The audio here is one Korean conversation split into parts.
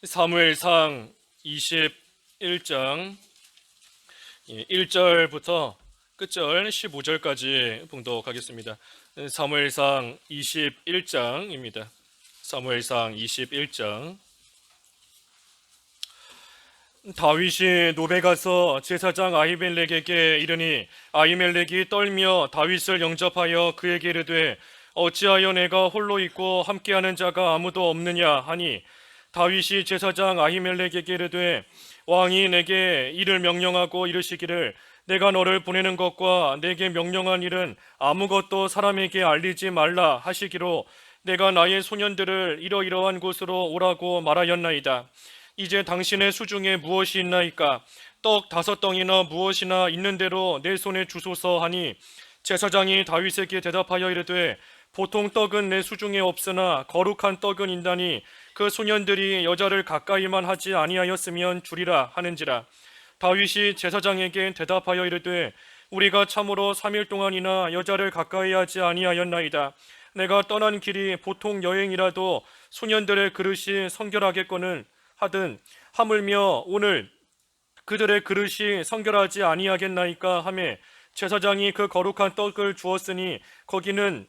사무엘상 21장 1절부터 끝절 15절까지 봉독하겠습니다. 사무엘상 21장입니다. 사무엘상 21장. 다윗이 노베 가서 제사장 아히멜렉에게 이르니 아히멜렉이 떨며 다윗을 영접하여 그에게 이르되 어찌하여 내가 홀로 있고 함께하는 자가 아무도 없느냐 하니 다윗이 제사장 아히멜렉에게 이르되 왕이 내게 이를 명령하고 이르시기를 내가 너를 보내는 것과 내게 명령한 일은 아무것도 사람에게 알리지 말라 하시기로 내가 나의 소년들을 이러이러한 곳으로 오라고 말하였나이다. 이제 당신의 수중에 무엇이 있나이까? 떡 5덩이나 무엇이나 있는 대로 내 손에 주소서 하니 제사장이 다윗에게 대답하여 이르되 보통 떡은 내 수중에 없으나 거룩한 떡은 있나니 그 소년들이 여자를 가까이만 하지 아니하였으면 주리라 하는지라. 다윗이 제사장에게 대답하여 이르되 우리가 참으로 3일 동안이나 여자를 가까이 하지 아니하였나이다. 내가 떠난 길이 보통 여행이라도 소년들의 그릇이 성결하겠거늘 하든 하물며 오늘 그들의 그릇이 성결하지 아니하겠나이까 하매 제사장이 그 거룩한 떡을 주었으니 거기는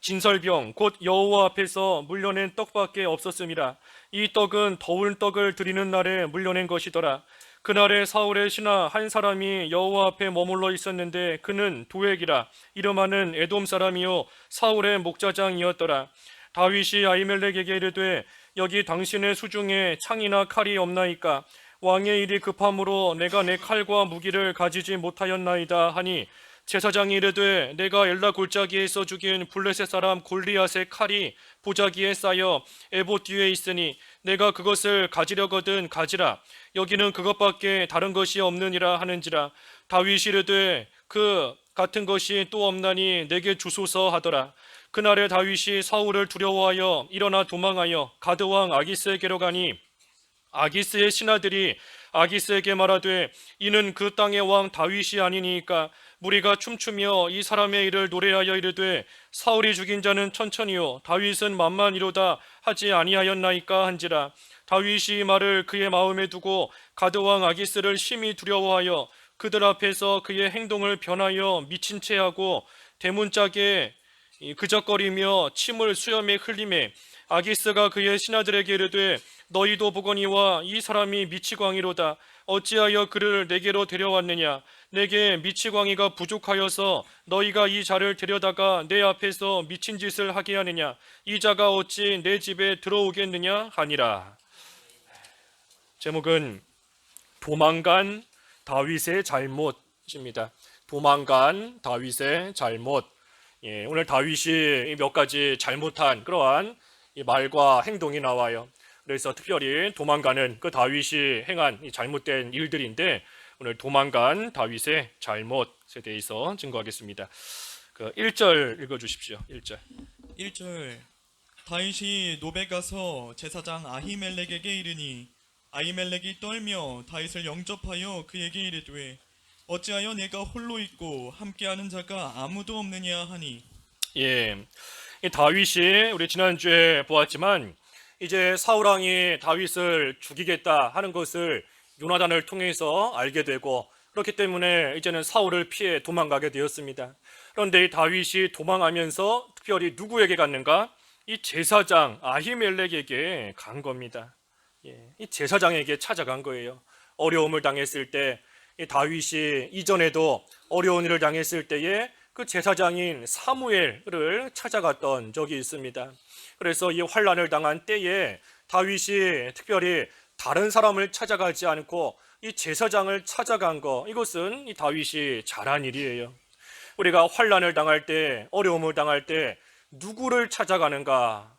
진설병 곧 여호와 앞에서 물려낸 떡밖에 없었음이라. 이 떡은 더운 떡을 드리는 날에 물려낸 것이더라. 그날에 사울의 신하 한 사람이 여호와 앞에 머물러 있었는데 그는 도액이라. 이름하는 에돔 사람이요 사울의 목자장이었더라. 다윗이 아히멜렉에게 이르되 여기 당신의 수중에 창이나 칼이 없나이까? 왕의 일이 급함으로 내가 내 칼과 무기를 가지지 못하였나이다 하니 제사장이 이르되 내가 엘라 골짜기에서 죽인 블레셋 사람 골리앗의 칼이 보자기에 쌓여 에봇 뒤에 있으니 내가 그것을 가지려거든 가지라. 여기는 그것밖에 다른 것이 없느니라 하는지라. 다윗이 이르되 그 같은 것이 또 없나니 내게 주소서 하더라. 그날에 다윗이 사울을 두려워하여 일어나 도망하여 가드왕 아기스에게로 가니 아기스의 신하들이 아기스에게 말하되 이는 그 땅의 왕 다윗이 아니니까 무리가 춤추며 이 사람의 일을 노래하여 이르되 사울이 죽인 자는 천천히요 다윗은 만만이로다 하지 아니하였나이까 한지라. 다윗이 이 말을 그의 마음에 두고 가드왕 아기스를 심히 두려워하여 그들 앞에서 그의 행동을 변하여 미친 채 하고 대문짝에 그적거리며 침을 수염에 흘리매 아기스가 그의 신하들에게 이르되 너희도 보거니와 이 사람이 미치광이로다. 어찌하여 그를 내게로 데려왔느냐? 내게 미치광이가 부족하여서 너희가 이 자를 데려다가 내 앞에서 미친 짓을 하게 하느냐? 이 자가 어찌 내 집에 들어오겠느냐 하니라. 제목은 도망간 다윗의 잘못입니다. 도망간 다윗의 잘못. 오늘 다윗이 몇 가지 잘못한 그러한 말과 행동이 나와요. 그래서 특별히 도망가는 그 다윗이 행한 잘못된 일들인데 오늘 도망간 다윗의 잘못에 대해서 증거하겠습니다. 그 1절 읽어주십시오. 1절. 1절 다윗이 노베 가서 제사장 아히멜렉에게 이르니 아히멜렉이 떨며 다윗을 영접하여 그에게 이르되 어찌하여 내가 홀로 있고 함께하는 자가 아무도 없느냐 하니. 이 다윗이 우리 지난주에 보았지만 이제 사울 왕이 다윗을 죽이겠다 하는 것을 요나단을 통해서 알게 되고 그렇기 때문에 이제는 사울을 피해 도망가게 되었습니다. 그런데 이 다윗이 도망하면서 특별히 누구에게 갔는가? 이 제사장 아히멜렉에게 간 겁니다. 이 제사장에게 찾아간 거예요. 어려움을 당했을 때 이 다윗이 이전에도 어려운 일을 당했을 때에 그 제사장인 사무엘을 찾아갔던 적이 있습니다. 그래서 이 환난을 당한 때에 다윗이 특별히 다른 사람을 찾아가지 않고 이 제사장을 찾아간 거, 이것은 이 다윗이 잘한 일이에요. 우리가 환난을 당할 때, 어려움을 당할 때 누구를 찾아가는가?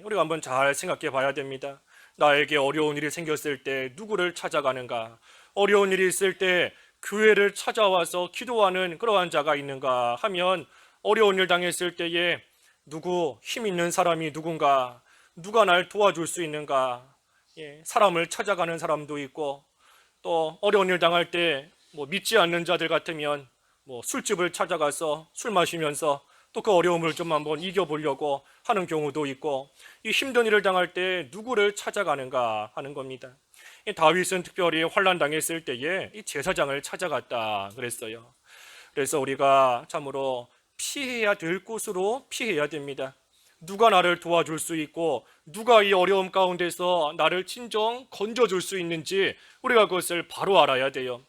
우리가 한번 잘 생각해 봐야 됩니다. 나에게 어려운 일이 생겼을 때 누구를 찾아가는가? 어려운 일이 있을 때 교회를 찾아와서 기도하는 그러한 자가 있는가 하면 어려운 일 당했을 때에 누구 힘 있는 사람이 누군가, 누가 날 도와줄 수 있는가, 사람을 찾아가는 사람도 있고 또 어려운 일 당할 때 믿지 않는 자들 같으면 술집을 찾아가서 술 마시면서 또 그 어려움을 좀 한번 이겨보려고 하는 경우도 있고, 이 힘든 일을 당할 때 누구를 찾아가는가 하는 겁니다. 이 다윗은 특별히 환난 당했을 때에 이 제사장을 찾아갔다 그랬어요. 그래서 우리가 참으로 피해야 될 곳으로 피해야 됩니다. 누가 나를 도와줄 수 있고 누가 이 어려움 가운데서 나를 진정 건져줄 수 있는지 우리가 그것을 바로 알아야 돼요.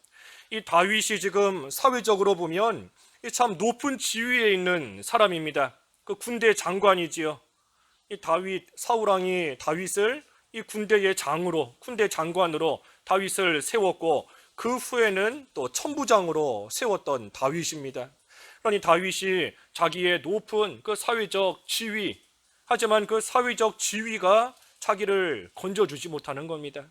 이 다윗이 지금 사회적으로 보면 참 높은 지위에 있는 사람입니다. 그 군대 장관이지요. 이 다윗 사울 왕이 다윗을 이 군대의 장으로, 군대 장관으로 다윗을 세웠고, 그 후에는 또 천부장으로 세웠던 다윗입니다. 그러니 다윗이 자기의 높은 그 사회적 지위, 하지만 그 사회적 지위가 자기를 건져주지 못하는 겁니다.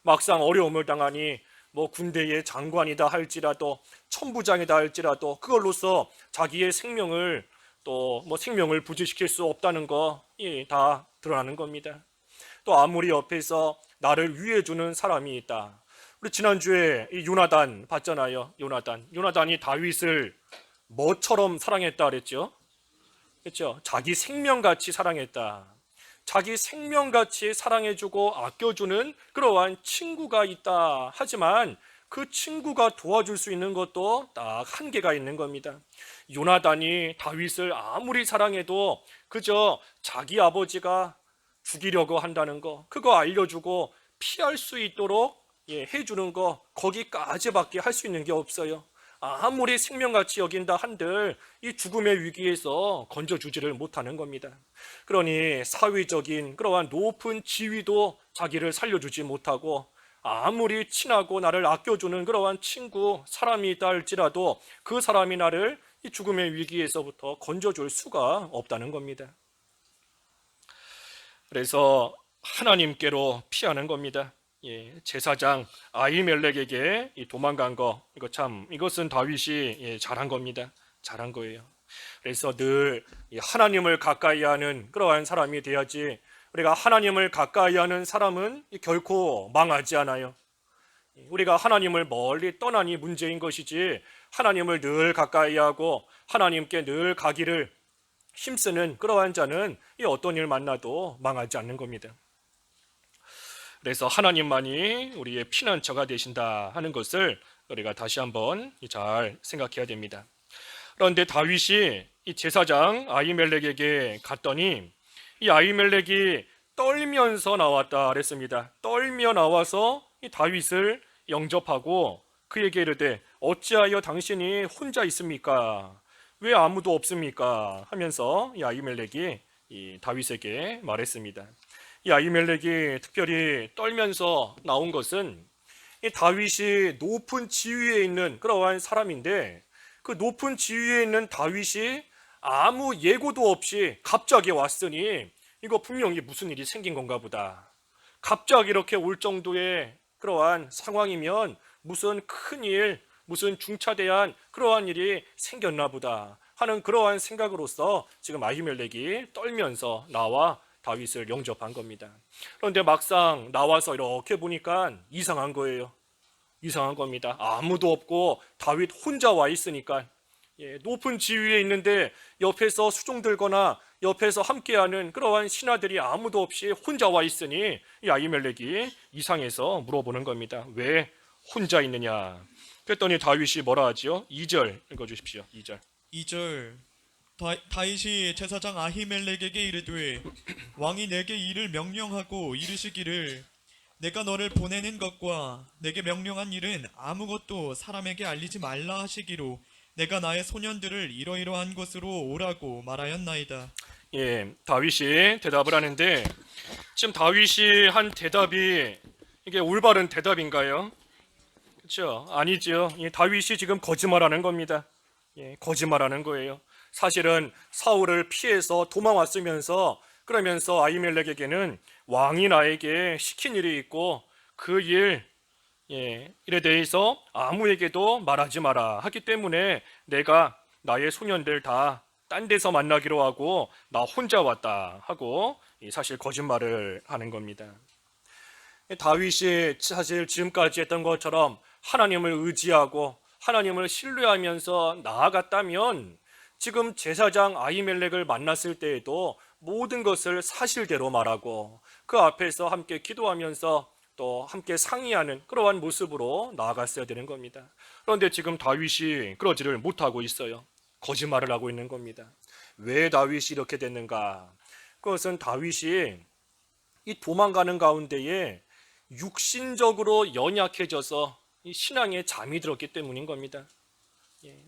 막상 어려움을 당하니 뭐 군대의 장관이다 할지라도 천부장이다 할지라도 그걸로서 자기의 생명을 또 뭐 생명을 부지시킬 수 없다는 거 다 드러나는 겁니다. 또 아무리 옆에서 나를 위해주는 사람이 있다. 우리 지난주에 이 요나단 봤잖아요. 요나단이 다윗을 뭐처럼 사랑했다 그랬죠? 그렇죠? 자기 생명같이 사랑했다. 자기 생명같이 사랑해주고 아껴주는 그러한 친구가 있다. 하지만 그 친구가 도와줄 수 있는 것도 딱 한계가 있는 겁니다. 요나단이 다윗을 아무리 사랑해도 그저 자기 아버지가 죽이려고 한다는 거, 그거 알려주고 피할 수 있도록 해주는 거, 거기까지밖에 할 수 있는 게 없어요. 아무리 생명같이 여긴다 한들 이 죽음의 위기에서 건져주지를 못하는 겁니다. 그러니 사회적인 그러한 높은 지위도 자기를 살려주지 못하고, 아무리 친하고 나를 아껴주는 그러한 친구, 사람이 있다 할지라도 그 사람이 나를 이 죽음의 위기에서부터 건져줄 수가 없다는 겁니다. 그래서 하나님께로 피하는 겁니다. 제사장 아히멜렉에게 도망간 거, 이것은 다윗이 잘한 겁니다. 잘한 거예요. 그래서 늘 하나님을 가까이 하는 그러한 사람이 돼야지, 우리가 하나님을 가까이 하는 사람은 결코 망하지 않아요. 우리가 하나님을 멀리 떠나니 문제인 것이지, 하나님을 늘 가까이 하고 하나님께 늘 가기를 힘쓰는 그러한 자는 어떤 일 만나도 망하지 않는 겁니다. 그래서 하나님만이 우리의 피난처가 되신다 하는 것을 우리가 다시 한번 잘 생각해야 됩니다. 그런데 다윗이 이 제사장 아히멜렉에게 갔더니 이 아히멜렉이 떨면서 나왔다 그랬습니다. 떨며 나와서 이 다윗을 영접하고 그에게 이르되 어찌하여 당신이 혼자 있습니까? 왜 아무도 없습니까? 하면서 이 아히멜렉이 이 다윗에게 말했습니다. 이 아히멜렉이 특별히 떨면서 나온 것은 이 다윗이 높은 지위에 있는 그러한 사람인데, 그 높은 지위에 있는 다윗이 아무 예고도 없이 갑자기 왔으니 이거 분명히 무슨 일이 생긴 건가 보다. 갑자기 이렇게 올 정도의 그러한 상황이면 무슨 큰일, 무슨 중차대한 그러한 일이 생겼나 보다 하는 그러한 생각으로서 지금 아히멜렉이 떨면서 나와 다윗을 영접한 겁니다. 그런데 막상 나와서 이렇게 보니까 이상한 거예요. 이상한 겁니다. 아무도 없고 다윗 혼자 와 있으니까, 높은 지위에 있는데 옆에서 수종들거나 옆에서 함께하는 그러한 신하들이 아무도 없이 혼자 와 있으니 이 아히멜렉이 이상해서 물어보는 겁니다. 왜 혼자 있느냐? 그랬더니 다윗이 뭐라 하지요? 2절 읽어주십시오. 2절. 2절 다윗이 제사장 아히멜렉에게 이르되 왕이 내게 이를 명령하고 이르시기를 내가 너를 보내는 것과 내게 명령한 일은 아무것도 사람에게 알리지 말라 하시기로 내가 나의 소년들을 이러이러한 곳으로 오라고 말하였나이다. 다윗이 대답을 하는데, 지금 다윗이 한 대답이 이게 올바른 대답인가요? 그렇죠? 아니죠. 다윗이 지금 거짓말하는 겁니다. 거짓말하는 거예요. 사실은 사울을 피해서 도망왔으면서, 그러면서 아히멜렉에게는 왕이 나에게 시킨 일이 있고 그 일에 대해서 아무에게도 말하지 마라 하기 때문에 내가 나의 소년들 다 딴 데서 만나기로 하고 나 혼자 왔다 하고 사실 거짓말을 하는 겁니다. 다윗이 사실 지금까지 했던 것처럼 하나님을 의지하고 하나님을 신뢰하면서 나아갔다면 지금 제사장 아히멜렉을 만났을 때에도 모든 것을 사실대로 말하고 그 앞에서 함께 기도하면서 또 함께 상의하는 그러한 모습으로 나아갔어야 되는 겁니다. 그런데 지금 다윗이 그러지를 못하고 있어요. 거짓말을 하고 있는 겁니다. 왜 다윗이 이렇게 됐는가? 그것은 다윗이 이 도망가는 가운데에 육신적으로 연약해져서 이 신앙에 잠이 들었기 때문인 겁니다.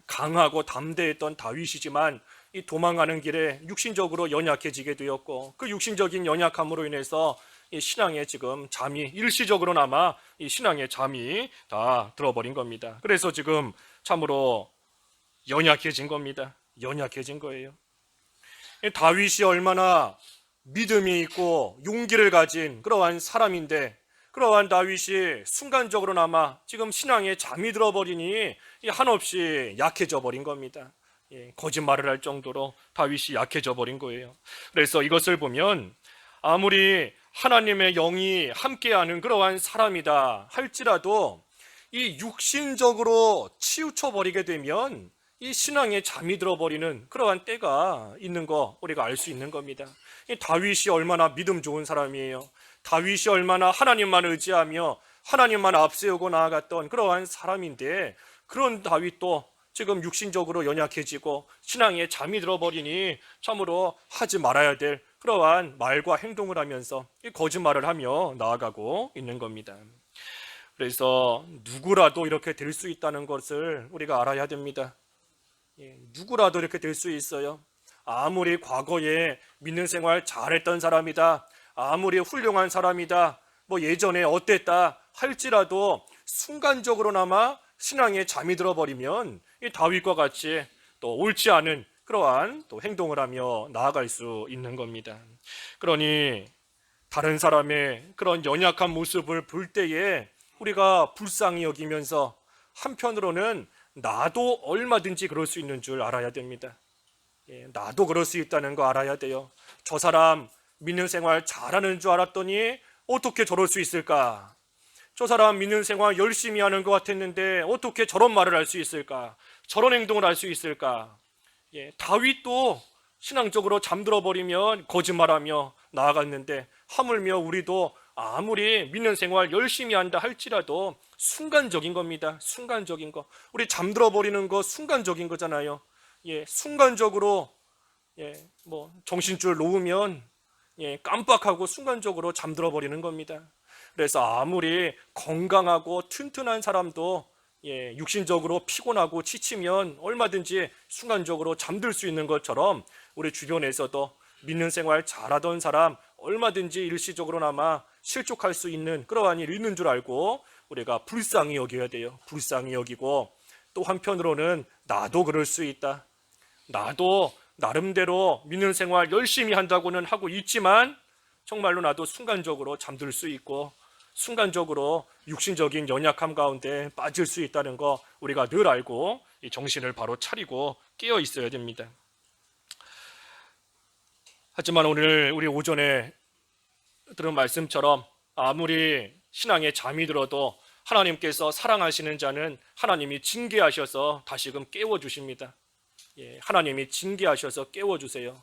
강하고 담대했던 다윗이지만 이 도망가는 길에 육신적으로 연약해지게 되었고 그 육신적인 연약함으로 인해서 이 신앙에 지금 잠이 일시적으로나마 이 신앙에 잠이 다 들어버린 겁니다. 그래서 지금 참으로 연약해진 겁니다. 연약해진 거예요. 이 다윗이 얼마나 믿음이 있고 용기를 가진 그러한 사람인데 그러한 다윗이 순간적으로나마 지금 신앙에 잠이 들어버리니 한없이 약해져 버린 겁니다. 거짓말을 할 정도로 다윗이 약해져 버린 거예요. 그래서 이것을 보면 아무리 하나님의 영이 함께하는 그러한 사람이다 할지라도 이 육신적으로 치우쳐 버리게 되면 이 신앙에 잠이 들어버리는 그러한 때가 있는 거 우리가 알 수 있는 겁니다. 이 다윗이 얼마나 믿음 좋은 사람이에요. 다윗이 얼마나 하나님만 의지하며 하나님만 앞세우고 나아갔던 그러한 사람인데 그런 다윗도 지금 육신적으로 연약해지고 신앙에 잠이 들어버리니 참으로 하지 말아야 될 그러한 말과 행동을 하면서 거짓말을 하며 나아가고 있는 겁니다. 그래서 누구라도 이렇게 될 수 있다는 것을 우리가 알아야 됩니다. 누구라도 이렇게 될 수 있어요. 아무리 과거에 믿는 생활 잘했던 사람이다, 아무리 훌륭한 사람이다, 뭐 예전에 어땠다 할지라도 순간적으로나마 신앙에 잠이 들어버리면 이 다윗과 같이 또 옳지 않은 그러한 또 행동을 하며 나아갈 수 있는 겁니다. 그러니 다른 사람의 그런 연약한 모습을 볼 때에 우리가 불쌍히 여기면서 한편으로는 나도 얼마든지 그럴 수 있는 줄 알아야 됩니다. 나도 그럴 수 있다는 거 알아야 돼요. 저 사람 믿는 생활 잘하는 줄 알았더니 어떻게 저럴 수 있을까? 저 사람 믿는 생활 열심히 하는 것 같았는데 어떻게 저런 말을 할 수 있을까? 저런 행동을 할 수 있을까? 다윗도 신앙적으로 잠들어 버리면 거짓말하며 나아갔는데 하물며 우리도 아무리 믿는 생활 열심히 한다 할지라도 순간적인 겁니다. 순간적인 거. 우리 잠들어 버리는 거 순간적인 거잖아요. 순간적으로 뭐 정신줄 놓으면 깜빡하고 순간적으로 잠들어 버리는 겁니다. 그래서 아무리 건강하고 튼튼한 사람도 육신적으로 피곤하고 지치면 얼마든지 순간적으로 잠들 수 있는 것처럼 우리 주변에서도 믿는 생활 잘하던 사람 얼마든지 일시적으로나마 실족할 수 있는 그러한 일이 있는 줄 알고 우리가 불쌍히 여겨야 돼요. 불쌍히 여기고 또 한편으로는 나도 그럴 수 있다. 나도 나름대로 믿는 생활 열심히 한다고는 하고 있지만 정말로 나도 순간적으로 잠들 수 있고 순간적으로 육신적인 연약함 가운데 빠질 수 있다는 거 우리가 늘 알고 이 정신을 바로 차리고 깨어 있어야 됩니다. 하지만 오늘 우리 오전에 들은 말씀처럼 아무리 신앙에 잠이 들어도 하나님께서 사랑하시는 자는 하나님이 징계하셔서 다시금 깨워주십니다. 하나님이 징계하셔서 깨워주세요.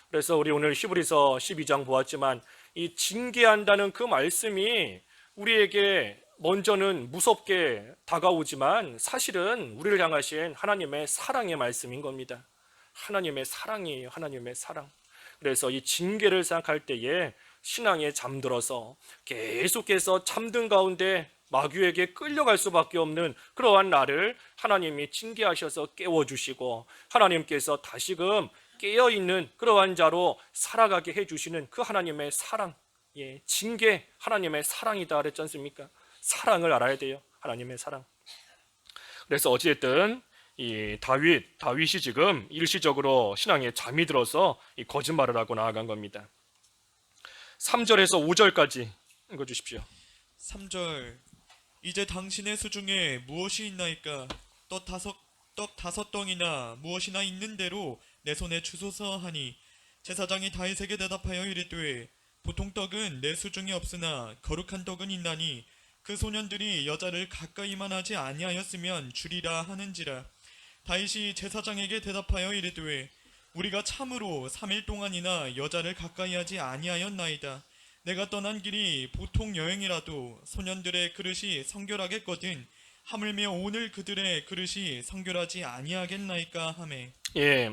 그래서 우리 오늘 히브리서 12장 보았지만 이 징계한다는 그 말씀이 우리에게 먼저는 무섭게 다가오지만 사실은 우리를 향하신 하나님의 사랑의 말씀인 겁니다. 하나님의 사랑이에요. 하나님의 사랑. 그래서 이 징계를 생각할 때에 신앙에 잠들어서 계속해서 잠든 가운데 마귀에게 끌려갈 수밖에 없는 그러한 나를 하나님이 징계하셔서 깨워주시고 하나님께서 다시금 깨어있는 그러한 자로 살아가게 해주시는 그 하나님의 사랑, 징계 하나님의 사랑이다 그랬지 않습니까? 사랑을 알아야 돼요. 하나님의 사랑. 그래서 어찌됐든 이 다윗이 지금 일시적으로 신앙에 잠이 들어서 이 거짓말을 하고 나아간 겁니다. 3절에서 5절까지 읽어주십시오. 3절 이제 당신의 수중에 무엇이 있나이까? 떡 다섯 덩이나 무엇이나 있는 대로 내 손에 주소서 하니 제사장이 다윗에게 대답하여 이르되 보통 떡은 내 수중에 없으나 거룩한 떡은 있나니 그 소년들이 여자를 가까이만 하지 아니하였으면 주리라 하는지라. 다윗이 제사장에게 대답하여 이르되 우리가 참으로 3일 동안이나 여자를 가까이 하지 아니하였나이다. 내가 떠난 길이 보통 여행이라도 소년들의 그릇이 성결하겠거든 하물며 오늘 그들의 그릇이 성결하지 아니하겠나이까 하매. 예,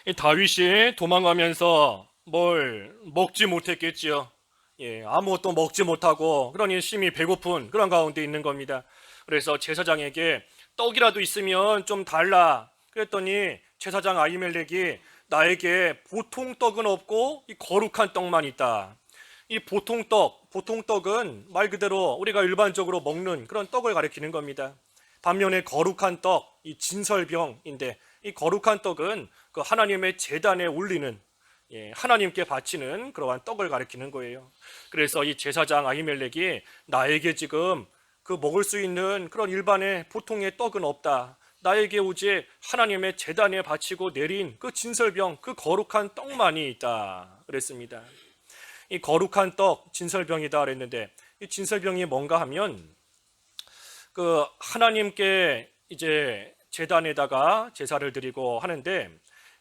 이 다윗이 도망가면서 뭘 먹지 못했겠지요. 예, 아무것도 먹지 못하고 그러니 심히 배고픈 그런 가운데 있는 겁니다. 그래서 제사장에게 떡이라도 있으면 좀 달라. 그랬더니 제사장 아히멜렉이 나에게 보통 떡은 없고 이 거룩한 떡만 있다. 이 보통 떡은 말 그대로 우리가 일반적으로 먹는 그런 떡을 가리키는 겁니다. 반면에 거룩한 떡, 이 진설병인데 이 거룩한 떡은 그 하나님의 제단에 올리는, 하나님께 바치는 그러한 떡을 가리키는 거예요. 그래서 이 제사장 아히멜렉이 나에게 지금 그 먹을 수 있는 그런 일반의 보통의 떡은 없다. 나에게 오직 하나님의 제단에 바치고 내린 그 진설병, 그 거룩한 떡만이 있다. 그랬습니다. 이 거룩한 떡, 진설병이다 그랬는데 이 진설병이 뭔가 하면 그 하나님께 이제 제단에다가 제사를 드리고 하는데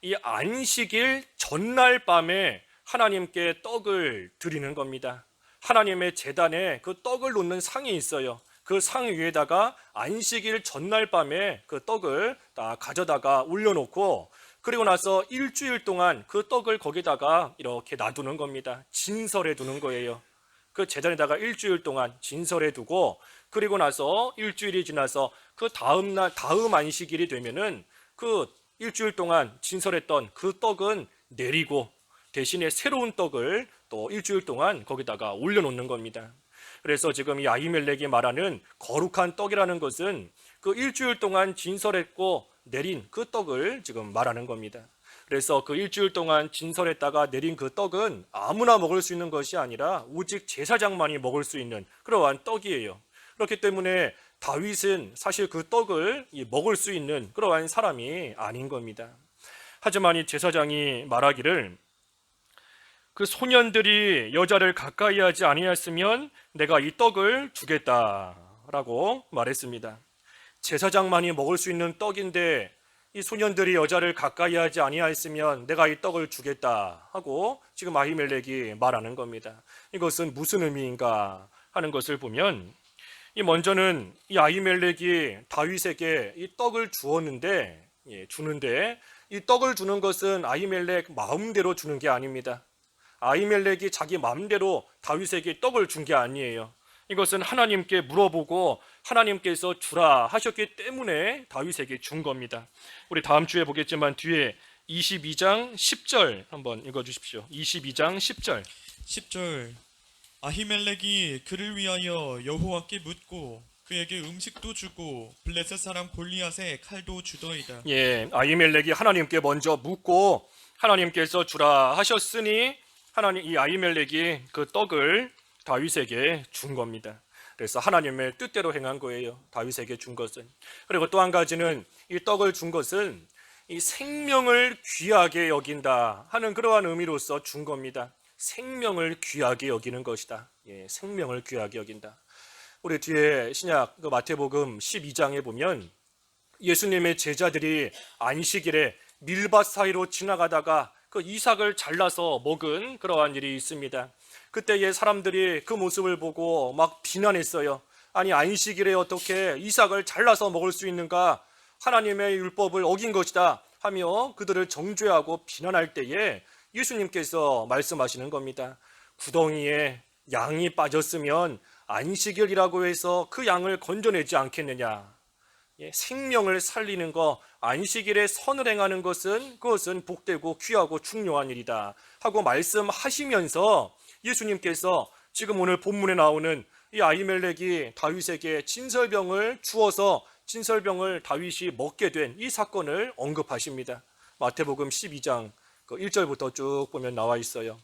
이 안식일 전날 밤에 하나님께 떡을 드리는 겁니다. 하나님의 제단에 그 떡을 놓는 상이 있어요. 그 상 위에다가 안식일 전날 밤에 그 떡을 다 가져다가 올려놓고 그리고 나서 일주일 동안 그 떡을 거기다가 이렇게 놔두는 겁니다. 진설해 두는 거예요. 그 제단에다가 일주일 동안 진설해 두고 그리고 나서 일주일이 지나서 그 다음 날 다음 안식일이 되면은 그 일주일 동안 진설했던 그 떡은 내리고 대신에 새로운 떡을 또 일주일 동안 거기다가 올려놓는 겁니다. 그래서 지금 이 아히멜렉이 말하는 거룩한 떡이라는 것은 그 일주일 동안 진설했고 내린 그 떡을 지금 말하는 겁니다. 그래서 그 일주일 동안 진설했다가 내린 그 떡은 아무나 먹을 수 있는 것이 아니라 오직 제사장만이 먹을 수 있는 그러한 떡이에요. 그렇기 때문에 다윗은 사실 그 떡을 먹을 수 있는 그러한 사람이 아닌 겁니다. 하지만 이 제사장이 말하기를 그 소년들이 여자를 가까이 하지 아니하였으면 내가 이 떡을 주겠다라고 말했습니다. 제사장만이 먹을 수 있는 떡인데 이 소년들이 여자를 가까이 하지 아니하였으면 내가 이 떡을 주겠다 하고 지금 아히멜렉이 말하는 겁니다. 이것은 무슨 의미인가 하는 것을 보면 이 먼저는 이 아히멜렉이 다윗에게 이 떡을 주었는데 주는데 이 떡을 주는 것은 아히멜렉 마음대로 주는 게 아닙니다. 아히멜렉이 자기 마음대로 다윗에게 떡을 준 게 아니에요. 이것은 하나님께 물어보고 하나님께서 주라 하셨기 때문에 다윗에게 준 겁니다. 우리 다음 주에 보겠지만 뒤에 22장 10절 한번 읽어주십시오. 22장 10절 10절 아히멜렉이 그를 위하여 여호와께 묻고 그에게 음식도 주고 블레셋 사람 골리앗에 칼도 주더이다. 아히멜렉이 하나님께 먼저 묻고 하나님께서 주라 하셨으니 하나님 이 아히멜렉이 그 떡을 다윗에게 준 겁니다. 그래서 하나님의 뜻대로 행한 거예요. 다윗에게 준 것은. 그리고 또 한 가지는 이 떡을 준 것은 이 생명을 귀하게 여긴다 하는 그러한 의미로서 준 겁니다. 생명을 귀하게 여기는 것이다. 생명을 귀하게 여긴다. 우리 뒤에 신약 마태복음 12장에 보면 예수님의 제자들이 안식일에 밀밭 사이로 지나가다가 그 이삭을 잘라서 먹은 그러한 일이 있습니다. 그때의 사람들이 그 모습을 보고 막 비난했어요. 아니 안식일에 어떻게 이삭을 잘라서 먹을 수 있는가? 하나님의 율법을 어긴 것이다 하며 그들을 정죄하고 비난할 때에 예수님께서 말씀하시는 겁니다. 구덩이에 양이 빠졌으면 안식일이라고 해서 그 양을 건져내지 않겠느냐. 생명을 살리는 것, 안식일에 선을 행하는 것은 그것은 복되고 귀하고 중요한 일이다 하고 말씀하시면서 예수님께서 지금 오늘 본문에 나오는 이 아히멜렉이 다윗에게 진설병을 주어서 진설병을 다윗이 먹게 된 이 사건을 언급하십니다. 마태복음 12장 1절부터 쭉 보면 나와 있어요.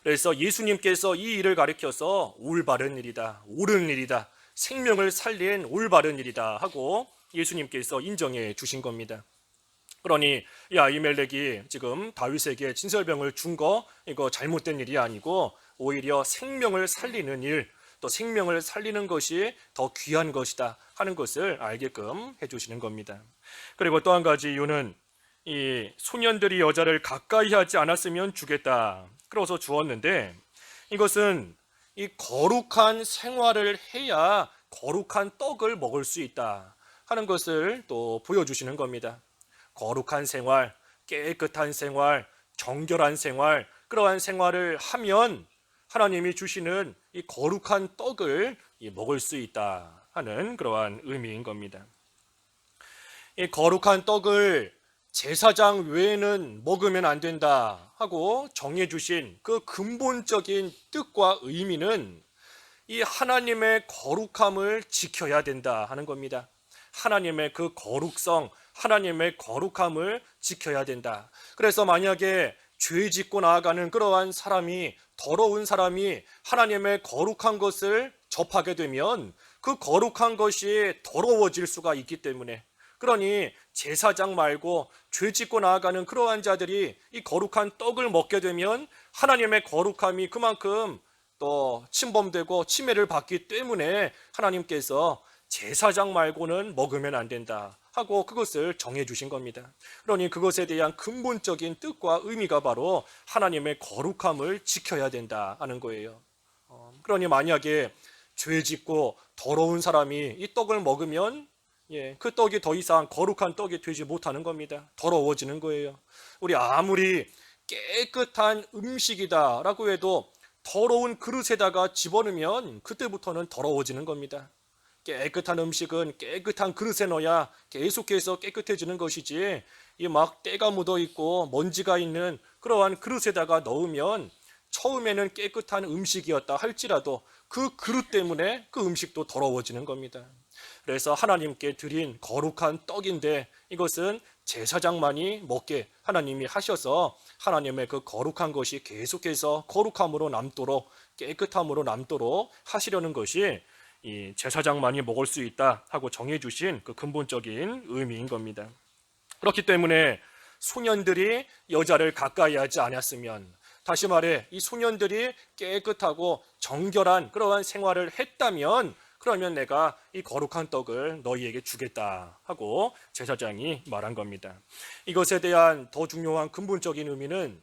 그래서 예수님께서 이 일을 가리켜서 올바른 일이다, 옳은 일이다, 생명을 살린 올바른 일이다 하고 예수님께서 인정해 주신 겁니다. 그러니 이 아히멜렉이 지금 다윗에게 진설병을 준 거 이거 잘못된 일이 아니고 오히려 생명을 살리는 일, 또 생명을 살리는 것이 더 귀한 것이다 하는 것을 알게끔 해주시는 겁니다. 그리고 또 한 가지 이유는 이 소년들이 여자를 가까이 하지 않았으면 주겠다. 그래서 주었는데 이것은 이 거룩한 생활을 해야 거룩한 떡을 먹을 수 있다 하는 것을 또 보여주시는 겁니다. 거룩한 생활, 깨끗한 생활, 정결한 생활, 그러한 생활을 하면 하나님이 주시는 이 거룩한 떡을 먹을 수 있다 하는 그러한 의미인 겁니다. 이 거룩한 떡을 제사장 외에는 먹으면 안 된다 하고 정해주신 그 근본적인 뜻과 의미는 이 하나님의 거룩함을 지켜야 된다 하는 겁니다. 하나님의 그 거룩성, 하나님의 거룩함을 지켜야 된다. 그래서 만약에 죄 짓고 나아가는 그러한 사람이, 더러운 사람이 하나님의 거룩한 것을 접하게 되면 그 거룩한 것이 더러워질 수가 있기 때문에, 그러니 제사장 말고 죄 짓고 나아가는 그러한 자들이 이 거룩한 떡을 먹게 되면 하나님의 거룩함이 그만큼 또 침범되고 침해를 받기 때문에 하나님께서 제사장 말고는 먹으면 안 된다 하고 그것을 정해 주신 겁니다. 그러니 그것에 대한 근본적인 뜻과 의미가 바로 하나님의 거룩함을 지켜야 된다 하는 거예요. 그러니 만약에 죄 짓고 더러운 사람이 이 떡을 먹으면 그 떡이 더 이상 거룩한 떡이 되지 못하는 겁니다. 더러워지는 거예요. 우리 아무리 깨끗한 음식이다라고 해도 더러운 그릇에다가 집어넣으면 그때부터는 더러워지는 겁니다. 깨끗한 음식은 깨끗한 그릇에 넣어야 계속해서 깨끗해지는 것이지, 이 막 때가 묻어 있고 먼지가 있는 그러한 그릇에다가 넣으면 처음에는 깨끗한 음식이었다 할지라도 그 그릇 때문에 그 음식도 더러워지는 겁니다. 그래서 하나님께 드린 거룩한 떡인데 이것은 제사장만이 먹게 하나님이 하셔서 하나님의 그 거룩한 것이 계속해서 거룩함으로 남도록, 깨끗함으로 남도록 하시려는 것이 이 제사장만이 먹을 수 있다 하고 정해주신 그 근본적인 의미인 겁니다. 그렇기 때문에 소년들이 여자를 가까이 하지 않았으면, 다시 말해 이 소년들이 깨끗하고 정결한 그러한 생활을 했다면, 그러면 내가 이 거룩한 떡을 너희에게 주겠다 하고 제사장이 말한 겁니다. 이것에 대한 더 중요한 근본적인 의미는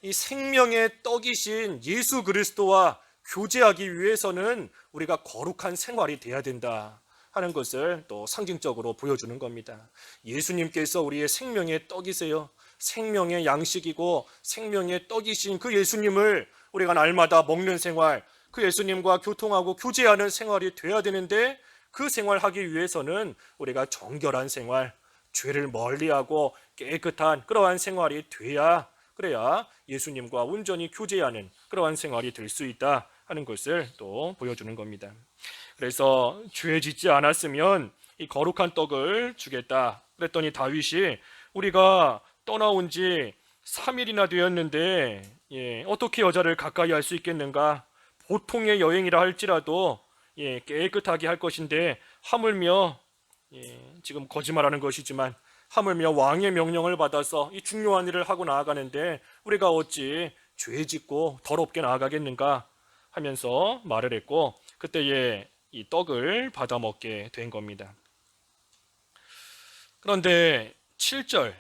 이 생명의 떡이신 예수 그리스도와 교제하기 위해서는 우리가 거룩한 생활이 돼야 된다 하는 것을 또 상징적으로 보여주는 겁니다. 예수님께서 우리의 생명의 떡이세요. 생명의 양식이고 생명의 떡이신 그 예수님을 우리가 날마다 먹는 생활, 그 예수님과 교통하고 교제하는 생활이 돼야 되는데, 그 생활하기 위해서는 우리가 정결한 생활, 죄를 멀리하고 깨끗한 그러한 생활이 그래야 예수님과 온전히 교제하는 그러한 생활이 될 수 있다 하는 것을 또 보여주는 겁니다. 그래서 죄 짓지 않았으면 이 거룩한 떡을 주겠다 그랬더니 다윗이 우리가 떠나온 지 3일이나 되었는데 어떻게 여자를 가까이 할 수 있겠는가? 보통의 여행이라 할지라도 깨끗하게 할 것인데 하물며 지금 거짓말하는 것이지만 하물며 왕의 명령을 받아서 이 중요한 일을 하고 나아가는데 우리가 어찌 죄 짓고 더럽게 나아가겠는가 하면서 말을 했고, 그때에 이 떡을 받아 먹게 된 겁니다. 그런데 7절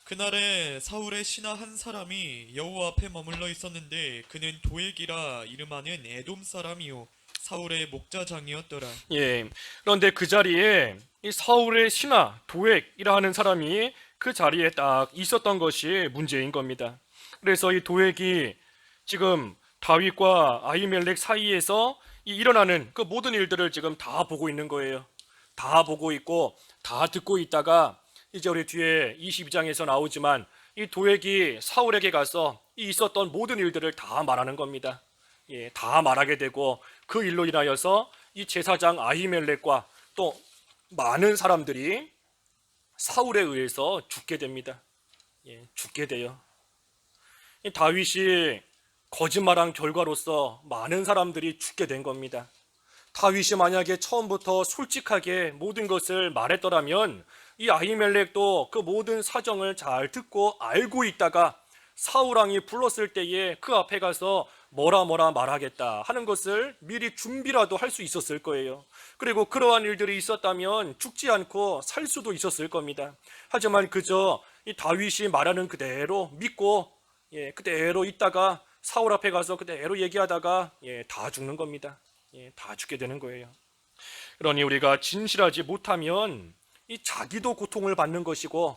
그날에 사울의 신하 한 사람이 여호와 앞에 머물러 있었는데 그는 도액이라 이름하는 에돔 사람이요 사울의 목자장이었더라. 그런데 그 자리에 이 사울의 신하 도액이라 하는 사람이 그 자리에 딱 있었던 것이 문제인 겁니다. 그래서 이 도액이 지금 다윗과 아히멜렉 사이에서 일어나는 그 모든 일들을 지금 다 보고 있는 거예요. 다 보고 있고 다 듣고 있다가 이제 우리 뒤에 22장에서 나오지만 이 도액이 사울에게 가서 이 있었던 모든 일들을 다 말하는 겁니다. 다 말하게 되고 그 일로 인하여서 이 제사장 아히멜렉과 또 많은 사람들이 사울에 의해서 죽게 됩니다. 죽게 돼요. 이 다윗이 거짓말한 결과로서 많은 사람들이 죽게 된 겁니다. 다윗이 만약에 처음부터 솔직하게 모든 것을 말했더라면 이 아히멜렉도 그 모든 사정을 잘 듣고 알고 있다가 사울왕이 불렀을 때에 그 앞에 가서 뭐라 말하겠다 하는 것을 미리 준비라도 할 수 있었을 거예요. 그리고 그러한 일들이 있었다면 죽지 않고 살 수도 있었을 겁니다. 하지만 그저 이 다윗이 말하는 그대로 믿고 그대로 있다가 사울 앞에 가서 그대로 얘기하다가 다 죽는 겁니다. 다 죽게 되는 거예요. 그러니 우리가 진실하지 못하면 이 자기도 고통을 받는 것이고,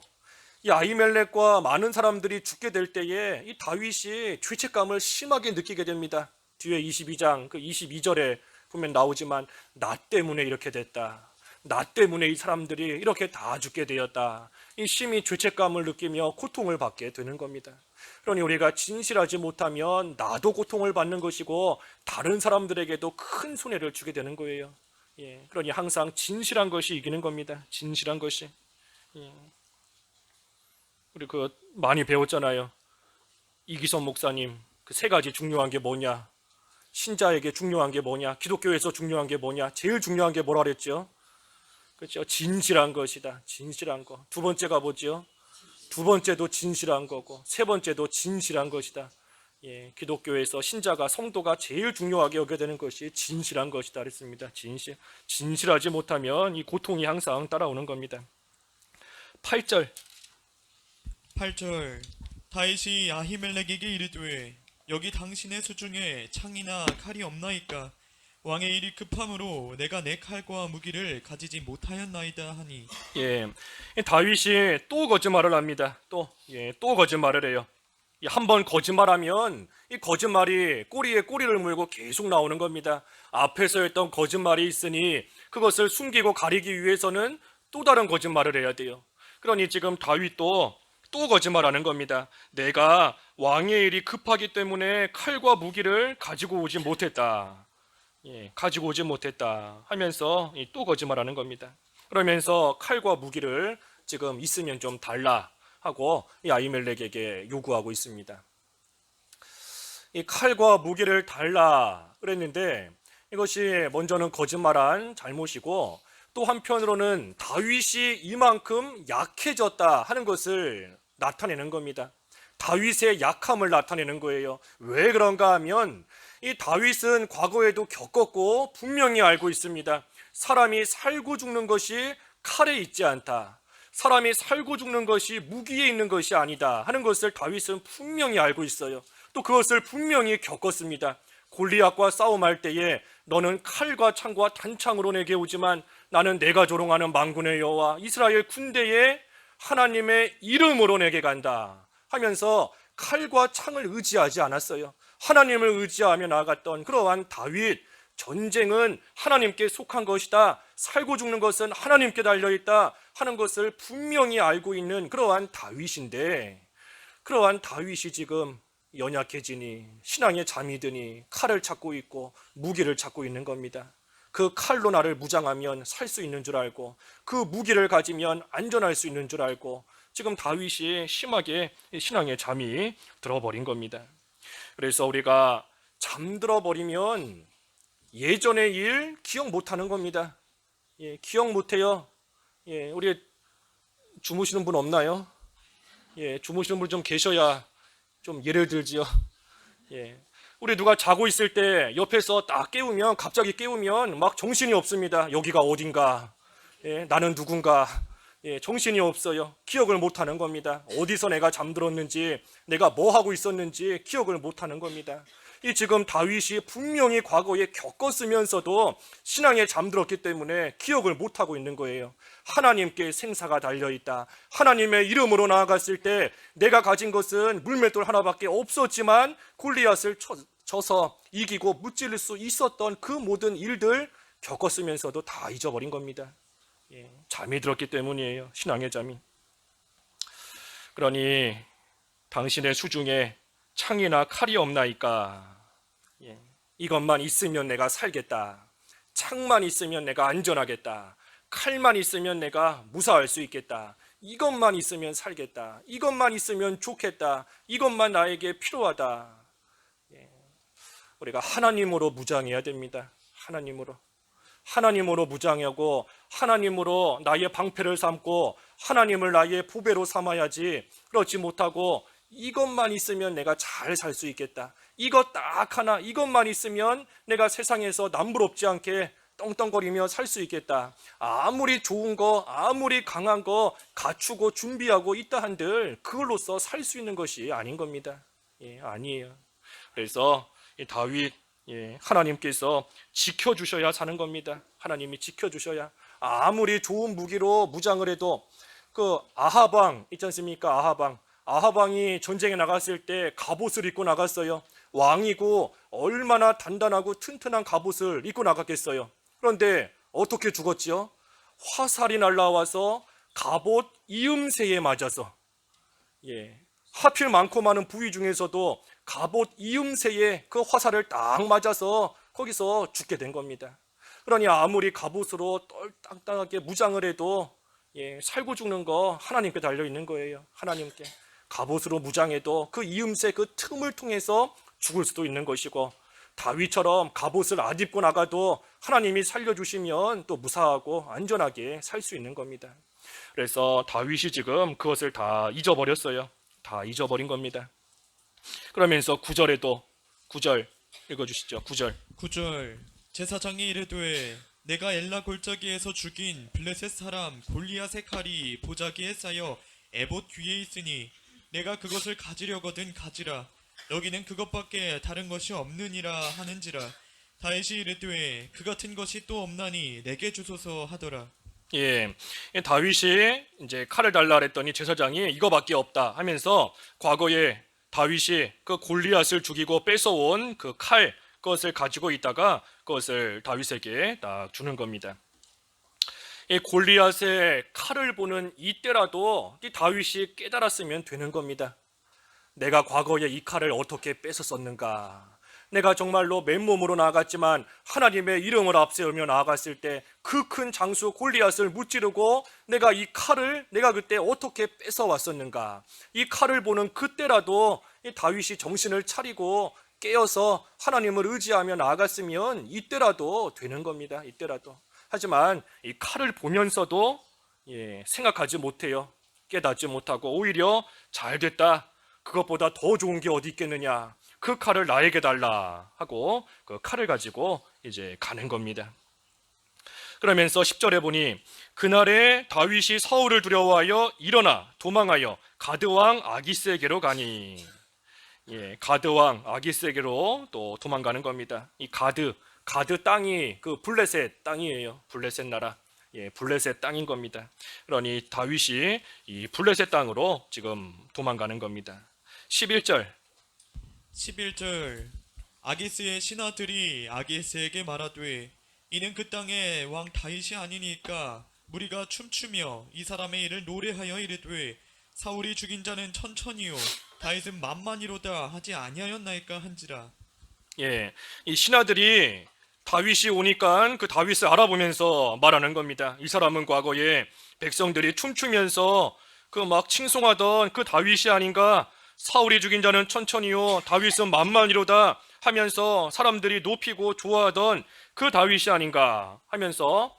이 아히멜렉과 많은 사람들이 죽게 될 때에 이 다윗이 죄책감을 심하게 느끼게 됩니다. 뒤에 22장 그 22절에 보면 나오지만 나 때문에 이렇게 됐다. 나 때문에 이 사람들이 이렇게 다 죽게 되었다. 이 심히 죄책감을 느끼며 고통을 받게 되는 겁니다. 그러니 우리가 진실하지 못하면 나도 고통을 받는 것이고 다른 사람들에게도 큰 손해를 주게 되는 거예요. 그러니 항상 진실한 것이 이기는 겁니다. 진실한 것이. 우리 많이 배웠잖아요. 이기선 목사님 그 세 가지 중요한 게 뭐냐? 신자에게 중요한 게 뭐냐? 기독교에서 중요한 게 뭐냐? 제일 중요한 게 뭐라 그랬죠? 그렇죠. 진실한 것이다. 진실한 거. 두 번째가 뭐죠? 두 번째도 진실한 거고 세 번째도 진실한 것이다. 기독교에서 신자가 성도가 제일 중요하게 여겨야 되는 것이 진실한 것이다 그랬습니다. 진실하지 못하면 이 고통이 항상 따라오는 겁니다. 8절 다윗이 아히멜렉에게 이르되 여기 당신의 수중에 창이나 칼이 없나이까? 왕의 일이 급함으로 내가 내 칼과 무기를 가지지 못하였나이다 하니. 다윗이 또 거짓말을 합니다. 또 거짓말을 해요. 한 번 거짓말하면 이 거짓말이 꼬리에 꼬리를 물고 계속 나오는 겁니다. 앞에서 했던 거짓말이 있으니 그것을 숨기고 가리기 위해서는 또 다른 거짓말을 해야 돼요. 그러니 지금 다윗도 또 거짓말하는 겁니다. 내가 왕의 일이 급하기 때문에 칼과 무기를 가지고 오지 못했다. 가지고 오지 못했다 하면서 또 거짓말하는 겁니다. 그러면서 칼과 무기를 지금 있으면 좀 달라 하고 이 아히멜렉에게 요구하고 있습니다. 이 칼과 무기를 달라 그랬는데 이것이 먼저는 거짓말한 잘못이고, 또 한편으로는 다윗이 이만큼 약해졌다 하는 것을 나타내는 겁니다. 다윗의 약함을 나타내는 거예요. 왜 그런가 하면 이 다윗은 과거에도 겪었고 분명히 알고 있습니다. 사람이 살고 죽는 것이 칼에 있지 않다. 사람이 살고 죽는 것이 무기에 있는 것이 아니다 하는 것을 다윗은 분명히 알고 있어요. 또 그것을 분명히 겪었습니다. 골리앗과 싸움할 때에 너는 칼과 창과 단창으로 내게 오지만 나는 내가 조롱하는 만군의 여호와 이스라엘 군대의 하나님의 이름으로 내게 간다 하면서 칼과 창을 의지하지 않았어요. 하나님을 의지하며 나아갔던 그러한 다윗. 전쟁은 하나님께 속한 것이다. 살고 죽는 것은 하나님께 달려있다 하는 것을 분명히 알고 있는 그러한 다윗인데, 그러한 다윗이 지금 연약해지니 신앙에 잠이 드니 칼을 찾고 있고 무기를 찾고 있는 겁니다. 그 칼로 나를 무장하면 살 수 있는 줄 알고 그 무기를 가지면 안전할 수 있는 줄 알고 지금 다윗이 심하게 신앙에 잠이 들어버린 겁니다. 그래서 우리가 잠들어 버리면 예전의 일 기억 못하는 겁니다. 기억 못해요. 우리 주무시는 분 없나요? 주무시는 분 좀 계셔야 좀 예를 들지요. 우리 누가 자고 있을 때 옆에서 딱 깨우면, 갑자기 깨우면 막 정신이 없습니다. 여기가 어딘가, 나는 누군가, 정신이 없어요. 기억을 못하는 겁니다. 어디서 내가 잠들었는지, 내가 뭐 하고 있었는지 기억을 못하는 겁니다. 이 지금 다윗이 분명히 과거에 겪었으면서도 신앙에 잠들었기 때문에 기억을 못하고 있는 거예요. 하나님께 생사가 달려있다. 하나님의 이름으로 나아갔을 때 내가 가진 것은 물맷돌 하나밖에 없었지만 골리앗을 쳐서 이기고 무찌를 수 있었던 그 모든 일들 겪었으면서도 다 잊어버린 겁니다. 잠이 들었기 때문이에요. 신앙의 잠이. 그러니 당신의 수중에 창이나 칼이 없나이까? 이것만 있으면 내가 살겠다. 창만 있으면 내가 안전하겠다. 칼만 있으면 내가 무사할 수 있겠다. 이것만 있으면 살겠다. 이것만 있으면 좋겠다. 이것만 나에게 필요하다. 우리가 하나님으로 무장해야 됩니다. 하나님으로 무장하고 하나님으로 나의 방패를 삼고 하나님을 나의 보배로 삼아야지, 그렇지 못하고 이것만 있으면 내가 잘 살 수 있겠다. 이것 딱 하나, 이것만 있으면 내가 세상에서 남부럽지 않게 떵떵거리며 살 수 있겠다. 아무리 좋은 거, 아무리 강한 거 갖추고 준비하고 있다 한들 그걸로써 살 수 있는 것이 아닌 겁니다. 예, 아니에요. 그래서 이 다윗, 하나님께서 지켜주셔야 사는 겁니다. 하나님이 지켜주셔야. 아무리 좋은 무기로 무장을 해도 그 아하방 있지 않습니까? 아하방이 전쟁에 나갔을 때 갑옷을 입고 나갔어요. 왕이고 얼마나 단단하고 튼튼한 갑옷을 입고 나갔겠어요. 그런데 어떻게 죽었지요? 화살이 날라와서 갑옷 이음새에 맞아서, 하필 많고 많은 부위 중에서도 갑옷 이음새에 그 화살을 딱 맞아서 거기서 죽게 된 겁니다. 그러니 아무리 갑옷으로 땅땅하게 무장을 해도 살고 죽는 거 하나님께 달려 있는 거예요. 하나님께. 갑옷으로 무장해도 그 이음새 그 틈을 통해서 죽을 수도 있는 것이고, 다윗처럼 갑옷을 안 입고 나가도 하나님이 살려주시면 또 무사하고 안전하게 살 수 있는 겁니다. 그래서 다윗이 지금 그것을 다 잊어버렸어요. 다 잊어버린 겁니다. 그러면서 9절에도 9절 읽어주시죠. 9절. 9절 제사장이 이르되 내가 엘라 골짜기에서 죽인 블레셋 사람 골리앗의 칼이 보자기에 쌓여 에봇 뒤에 있으니 내가 그것을 가지려거든 가지라. 여기는 그것밖에 다른 것이 없느니라 하는지라. 다윗이 이르되 그 같은 것이 또 없나니 내게 주소서 하더라. 다윗이 이제 칼을 달라 그랬더니 제사장이 이거밖에 없다 하면서 과거에 다윗이 그 골리앗을 죽이고 뺏어온 그 칼, 그것을 가지고 있다가 그것을 다윗에게 딱 주는 겁니다. 이 골리앗의 칼을 보는 이때라도 이 다윗이 깨달았으면 되는 겁니다. 내가 과거에 이 칼을 어떻게 뺏었었는가? 내가 정말로 맨몸으로 나아갔지만 하나님의 이름을 앞세우며 나아갔을 때 그 큰 장수 골리앗을 무찌르고 내가 이 칼을 내가 그때 어떻게 뺏어왔었는가? 이 칼을 보는 그때라도 이 다윗이 정신을 차리고 깨어서 하나님을 의지하며 나아갔으면 이때라도 되는 겁니다. 이때라도. 하지만 이 칼을 보면서도 생각하지 못해요. 깨닫지 못하고 오히려 잘 됐다. 그것보다 더 좋은 게 어디 있겠느냐. 그 칼을 나에게 달라 하고 그 칼을 가지고 이제 가는 겁니다. 그러면서 10절에 보니 그날에 다윗이 사울을 두려워하여 일어나 도망하여 가드왕 아기스에게로 가니, 가드왕 아기스에게로 또 도망가는 겁니다. 이 가드 땅이 그 블레셋 땅이에요. 블레셋 나라, 블레셋 땅인 겁니다. 그러니 다윗이 이 블레셋 땅으로 지금 도망가는 겁니다. 11절 아기스의 신하들이 아기스에게 말하되 이는 그 땅의 왕 다윗이 아니니까 무리가 춤추며 이 사람의 일을 노래하여 이르되 사울이 죽인 자는 천천히요 다윗은 만만이로다 하지 아니하였나이까 한지라. 이 신하들이 다윗이 오니까 그 다윗을 알아보면서 말하는 겁니다. 이 사람은 과거에 백성들이 춤추면서 그 막 칭송하던 그 다윗이 아닌가? 사울이 죽인 자는 천천히요 다윗은 만만이로다 하면서 사람들이 높이고 좋아하던 그 다윗이 아닌가 하면서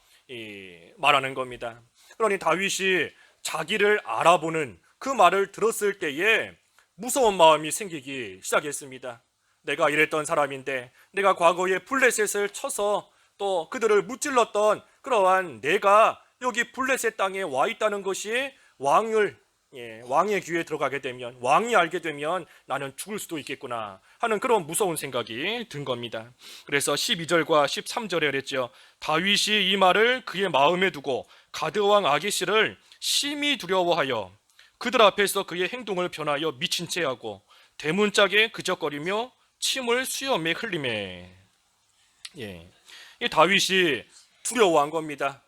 말하는 겁니다. 그러니 다윗이 자기를 알아보는 그 말을 들었을 때에 무서운 마음이 생기기 시작했습니다. 내가 이랬던 사람인데, 내가 과거에 블레셋을 쳐서 또 그들을 무찔렀던 그러한 내가 여기 블레셋 땅에 와 있다는 것이 왕의 귀에 들어가게 되면, 왕이 알게 되면 나는 죽을 수도 있겠구나 하는 그런 무서운 생각이 든 겁니다. 그래서 12절과 13절에 그랬죠. 다윗이 이 말을 그의 마음에 두고 가드왕 아기스를 심히 두려워하여 그들 앞에서 그의 행동을 변하여 미친 채 하고 대문짝에 그적거리며 침을 수염에 흘리매. 이 다윗이 두려워한 겁니다.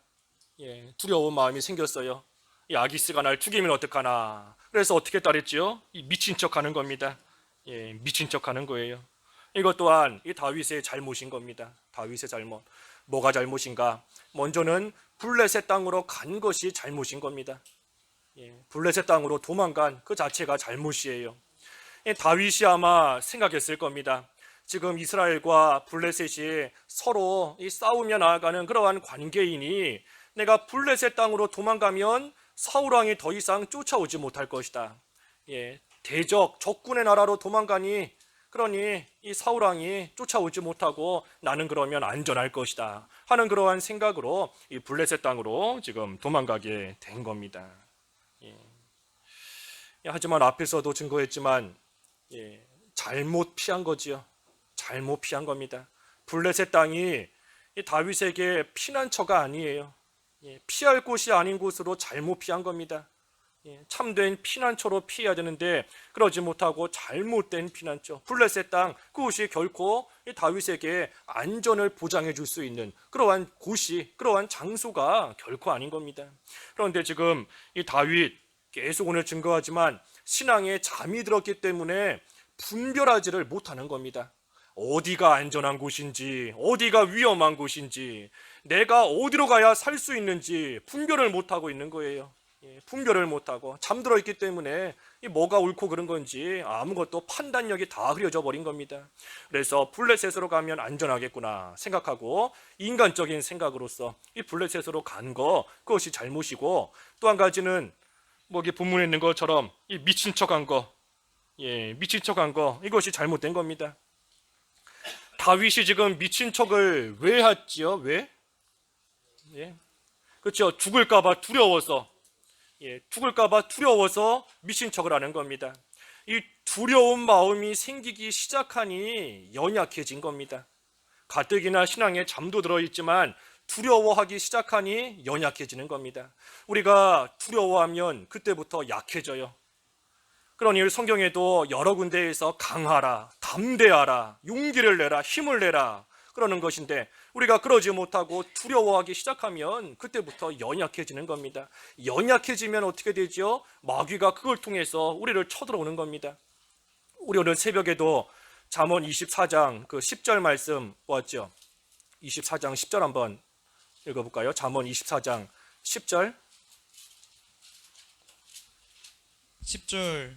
두려운 마음이 생겼어요. 이 아기스가 날 죽이면 어떡하나. 그래서 어떻게 따랬지요? 미친 척하는 겁니다. 미친 척하는 거예요. 이것 또한 이 다윗의 잘못인 겁니다. 다윗의 잘못. 뭐가 잘못인가? 먼저는 블레셋 땅으로 간 것이 잘못인 겁니다. 블레셋 땅으로 도망간 그 자체가 잘못이에요. 다윗이 아마 생각했을 겁니다. 지금 이스라엘과 블레셋이 서로 싸우며 나아가는 그러한 관계이니 내가 블레셋 땅으로 도망가면 사울 왕이 더 이상 쫓아오지 못할 것이다. 대적 적군의 나라로 도망가니 그러니 이 사울 왕이 쫓아오지 못하고 나는 그러면 안전할 것이다 하는 그러한 생각으로 이 블레셋 땅으로 지금 도망가게 된 겁니다. 예. 하지만 앞에서도 증거했지만 잘못 피한 거지요. 잘못 피한 겁니다. 블레셋 땅이 이 다윗에게 피난처가 아니에요. 피할 곳이 아닌 곳으로 잘못 피한 겁니다. 참된 피난처로 피해야 되는데 그러지 못하고 잘못된 피난처, 블레셋 땅, 그곳이 결코 다윗에게 안전을 보장해 줄 수 있는 그러한 곳이, 그러한 장소가 결코 아닌 겁니다. 그런데 지금 이 다윗 계속 오늘 증거하지만 신앙에 잠이 들었기 때문에 분별하지를 못하는 겁니다. 어디가 안전한 곳인지, 어디가 위험한 곳인지, 내가 어디로 가야 살 수 있는지 분별을 못하고 있는 거예요. 분별을 못하고 잠들어 있기 때문에 뭐가 옳고 그른 건지 아무것도 판단력이 다 흐려져 버린 겁니다. 그래서 블레셋으로 가면 안전하겠구나 생각하고 인간적인 생각으로서 이 블레셋으로 간 거, 그것이 잘못이고, 또 한 가지는 뭐 이게 본문에 있는 것처럼 이 미친 척한 거, 미친 척한 거, 이것이 잘못된 겁니다. 다윗이 지금 미친 척을 왜 했지요? 왜? 그렇죠. 죽을까봐 두려워서, 죽을까봐 두려워서 미친 척을 하는 겁니다. 이 두려운 마음이 생기기 시작하니 연약해진 겁니다. 가뜩이나 신앙에 잠도 들어있지만 두려워하기 시작하니 연약해지는 겁니다. 우리가 두려워하면 그때부터 약해져요. 그러니 성경에도 여러 군데에서 강하라, 담대하라, 용기를 내라, 힘을 내라 그러는 것인데, 우리가 그러지 못하고 두려워하기 시작하면 그때부터 연약해지는 겁니다. 연약해지면 어떻게 되죠? 마귀가 그걸 통해서 우리를 쳐들어오는 겁니다. 우리 오늘 새벽에도 잠언 24장 그 10절 말씀 보았죠? 24장 10절 한번 읽어볼까요? 잠언 24장 10절. 10절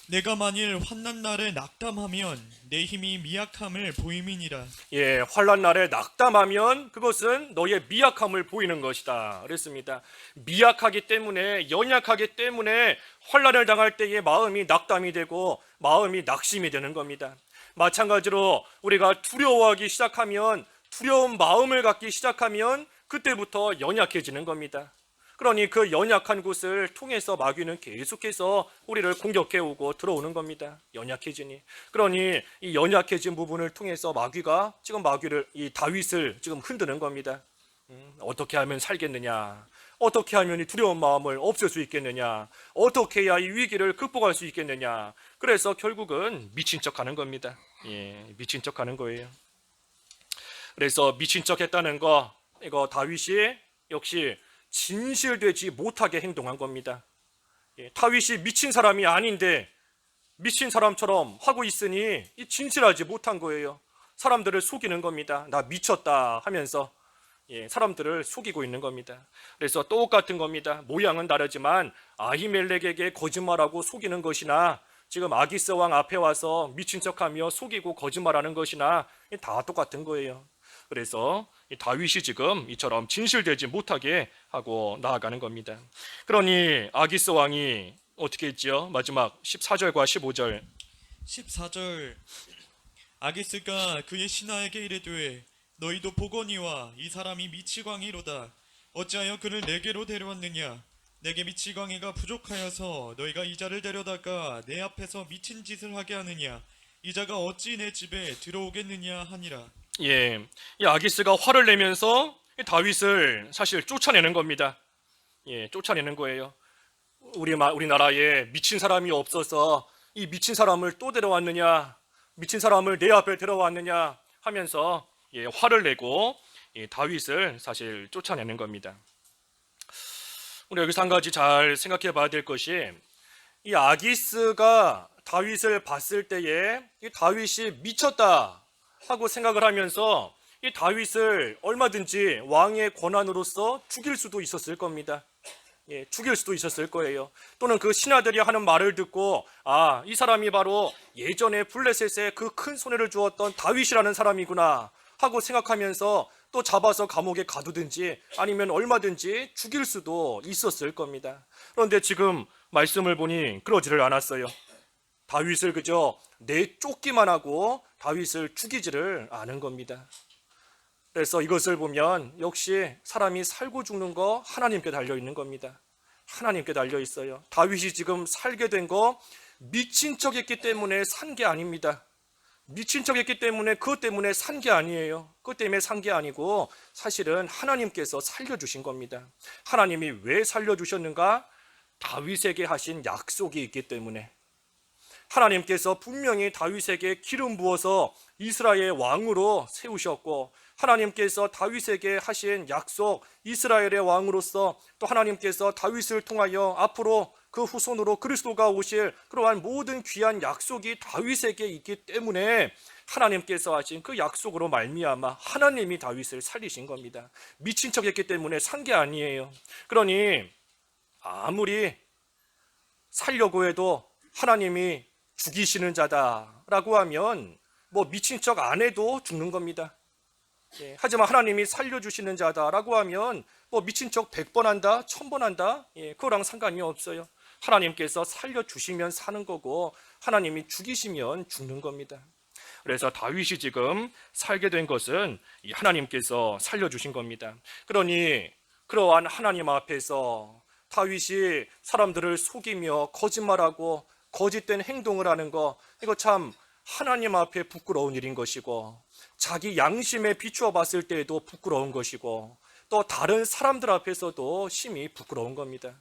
내가 만일 환난 날에 낙담하면 내 힘이 미약함을 보임이니라. 환난 날에 낙담하면 그것은 너의 미약함을 보이는 것이다 그랬습니다. 미약하기 때문에, 연약하기 때문에 환난을 당할 때의 마음이 낙담이 되고 마음이 낙심이 되는 겁니다. 마찬가지로 우리가 두려워하기 시작하면, 두려운 마음을 갖기 시작하면 그때부터 연약해지는 겁니다. 그러니 그 연약한 곳을 통해서 마귀는 계속해서 우리를 공격해 오고 들어오는 겁니다. 연약해지니. 그러니 이 연약해진 부분을 통해서 마귀가 지금 이 다윗을 지금 흔드는 겁니다. 어떻게 하면 살겠느냐? 어떻게 하면 이 두려운 마음을 없앨 수 있겠느냐? 어떻게 해야 이 위기를 극복할 수 있겠느냐? 그래서 결국은 미친 척하는 겁니다. 미친 척하는 거예요. 그래서 미친 척했다는 거, 이거 다윗이 역시 진실되지 못하게 행동한 겁니다. 다윗이 미친 사람이 아닌데 미친 사람처럼 하고 있으니 진실하지 못한 거예요. 사람들을 속이는 겁니다. 나 미쳤다 하면서 사람들을 속이고 있는 겁니다. 그래서 똑같은 겁니다. 모양은 다르지만 아히멜렉에게 거짓말하고 속이는 것이나 지금 아기스 왕 앞에 와서 미친 척하며 속이고 거짓말하는 것이나 다 똑같은 거예요. 그래서 다윗이 지금 이처럼 진실되지 못하게 하고 나아가는 겁니다. 그러니 아기스 왕이 어떻게 했지요? 마지막 14절과 15절. 14절 아기스가 그의 신하에게 이르되 너희도 보거니와 이 사람이 미치광이로다. 어찌하여 그를 내게로 데려왔느냐? 내게 미치광이가 부족하여서 너희가 이 자를 데려다가 내 앞에서 미친 짓을 하게 하느냐? 이 자가 어찌 내 집에 들어오겠느냐 하니라. 이 아기스가 화를 내면서 다윗을 사실 쫓아내는 겁니다. 쫓아내는 거예요. 우리나라에 미친 사람이 없어서 이 미친 사람을 또 데려왔느냐, 미친 사람을 내 앞에 데려왔느냐 하면서 화를 내고 다윗을 사실 쫓아내는 겁니다. 우리 여기서 한 가지 잘 생각해 봐야 될 것이, 이 아기스가 다윗을 봤을 때에 이 다윗이 미쳤다 하고 생각을 하면서 이 다윗을 얼마든지 왕의 권한으로서 죽일 수도 있었을 겁니다. 죽일 수도 있었을 거예요. 또는 그 신하들이 하는 말을 듣고 이 사람이 바로 예전에 블레셋에 그 큰 손해를 주었던 다윗이라는 사람이구나 하고 생각하면서 또 잡아서 감옥에 가두든지 아니면 얼마든지 죽일 수도 있었을 겁니다. 그런데 지금 말씀을 보니 그러지를 않았어요. 다윗을 그저 내쫓기만 하고 다윗을 죽이지를 않은 겁니다. 그래서 이것을 보면 역시 사람이 살고 죽는 거 하나님께 달려 있는 겁니다. 하나님께 달려 있어요. 다윗이 지금 살게 된 거 미친 척했기 때문에 산 게 아닙니다. 미친 척했기 때문에 그것 때문에 산 게 아니에요. 그것 때문에 산 게 아니고 사실은 하나님께서 살려주신 겁니다. 하나님이 왜 살려주셨는가? 다윗에게 하신 약속이 있기 때문에. 하나님께서 분명히 다윗에게 기름 부어서 이스라엘 왕으로 세우셨고, 하나님께서 다윗에게 하신 약속, 이스라엘의 왕으로서 또 하나님께서 다윗을 통하여 앞으로 그 후손으로 그리스도가 오실 그러한 모든 귀한 약속이 다윗에게 있기 때문에 하나님께서 하신 그 약속으로 말미암아 하나님이 다윗을 살리신 겁니다. 미친 척했기 때문에 산 게 아니에요. 그러니 아무리 살려고 해도 하나님이 죽이시는 자다라고 하면 뭐 미친 척 안 해도 죽는 겁니다. 하지만 하나님이 살려주시는 자다라고 하면 뭐 미친 척 100번 한다, 1000번 한다, 그거랑 상관이 없어요. 하나님께서 살려주시면 사는 거고 하나님이 죽이시면 죽는 겁니다. 그래서 다윗이 지금 살게 된 것은 이 하나님께서 살려주신 겁니다. 그러니 그러한 하나님 앞에서 다윗이 사람들을 속이며 거짓말하고 거짓된 행동을 하는 거, 이거 참 하나님 앞에 부끄러운 일인 것이고 자기 양심에 비추어 봤을 때에도 부끄러운 것이고 또 다른 사람들 앞에서도 심히 부끄러운 겁니다.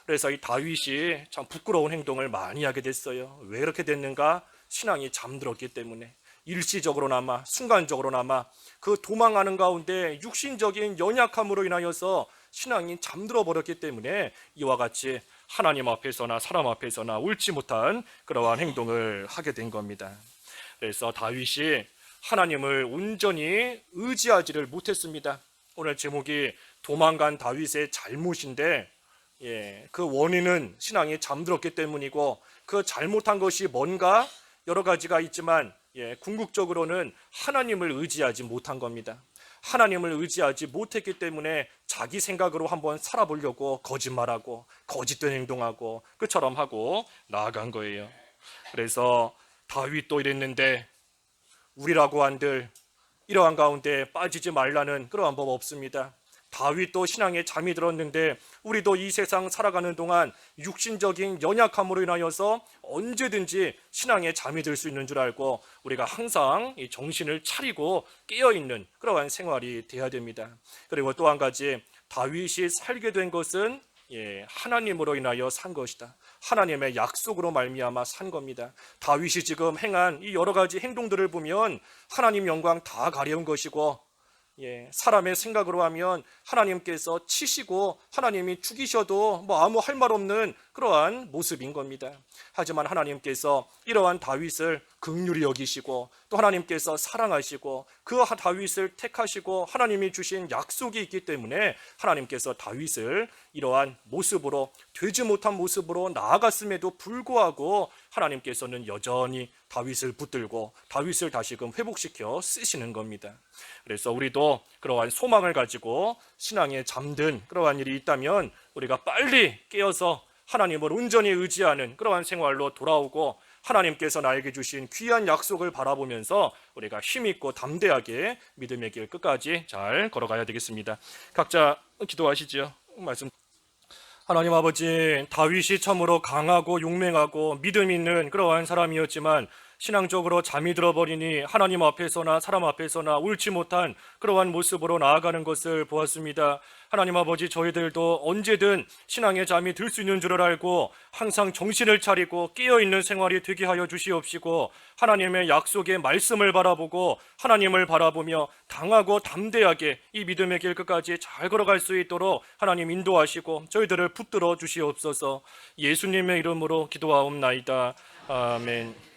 그래서 이 다윗이 참 부끄러운 행동을 많이 하게 됐어요. 왜 그렇게 됐는가? 신앙이 잠들었기 때문에. 일시적으로나마 순간적으로나마 그 도망하는 가운데 육신적인 연약함으로 인하여서 신앙이 잠들어 버렸기 때문에 이와 같이 하나님 앞에서나 사람 앞에서나 옳지 못한 그러한 행동을 하게 된 겁니다. 그래서 다윗이 하나님을 온전히 의지하지를 못했습니다. 오늘 제목이 도망간 다윗의 잘못인데, 그 원인은 신앙이 잠들었기 때문이고 그 잘못한 것이 뭔가 여러 가지가 있지만 궁극적으로는 하나님을 의지하지 못한 겁니다. 하나님을 의지하지 못했기 때문에 자기 생각으로 한번 살아보려고 거짓말하고 거짓된 행동하고 그처럼 하고 나아간 거예요. 그래서 다윗도 이랬는데 우리라고 한들 이러한 가운데 빠지지 말라는 그러한 법 없습니다. 다윗도 신앙에 잠이 들었는데 우리도 이 세상 살아가는 동안 육신적인 연약함으로 인하여서 언제든지 신앙에 잠이 들 수 있는 줄 알고 우리가 항상 이 정신을 차리고 깨어있는 그러한 생활이 돼야 됩니다. 그리고 또 한 가지, 다윗이 살게 된 것은 하나님으로 인하여 산 것이다. 하나님의 약속으로 말미암아 산 겁니다. 다윗이 지금 행한 이 여러 가지 행동들을 보면 하나님 영광 다 가려운 것이고 사람의 생각으로 하면 하나님께서 치시고 하나님이 죽이셔도 뭐 아무 할 말 없는 그러한 모습인 겁니다. 하지만 하나님께서 이러한 다윗을 긍휼히 여기시고 또 하나님께서 사랑하시고 그 다윗을 택하시고 하나님이 주신 약속이 있기 때문에 하나님께서 다윗을 이러한 모습으로 되지 못한 모습으로 나아갔음에도 불구하고 하나님께서는 여전히 다윗을 붙들고 다윗을 다시금 회복시켜 쓰시는 겁니다. 그래서 우리도 그러한 소망을 가지고 신앙에 잠든 그러한 일이 있다면 우리가 빨리 깨어서 하나님을 온전히 의지하는 그러한 생활로 돌아오고 하나님께서 나에게 주신 귀한 약속을 바라보면서 우리가 힘있고 담대하게 믿음의 길 끝까지 잘 걸어가야 되겠습니다. 각자 기도하시죠. 말씀. 하나님 아버지, 다윗이 참으로 강하고 용맹하고 믿음 있는 그러한 사람이었지만 신앙적으로 잠이 들어버리니 하나님 앞에서나 사람 앞에서나 옳지 못한 그러한 모습으로 나아가는 것을 보았습니다. 하나님 아버지, 저희들도 언제든 신앙의 잠이 들 수 있는 줄을 알고 항상 정신을 차리고 깨어있는 생활이 되게 하여 주시옵시고 하나님의 약속의 말씀을 바라보고 하나님을 바라보며 당하고 담대하게 이 믿음의 길 끝까지 잘 걸어갈 수 있도록 하나님 인도하시고 저희들을 붙들어 주시옵소서. 예수님의 이름으로 기도하옵나이다. 아멘.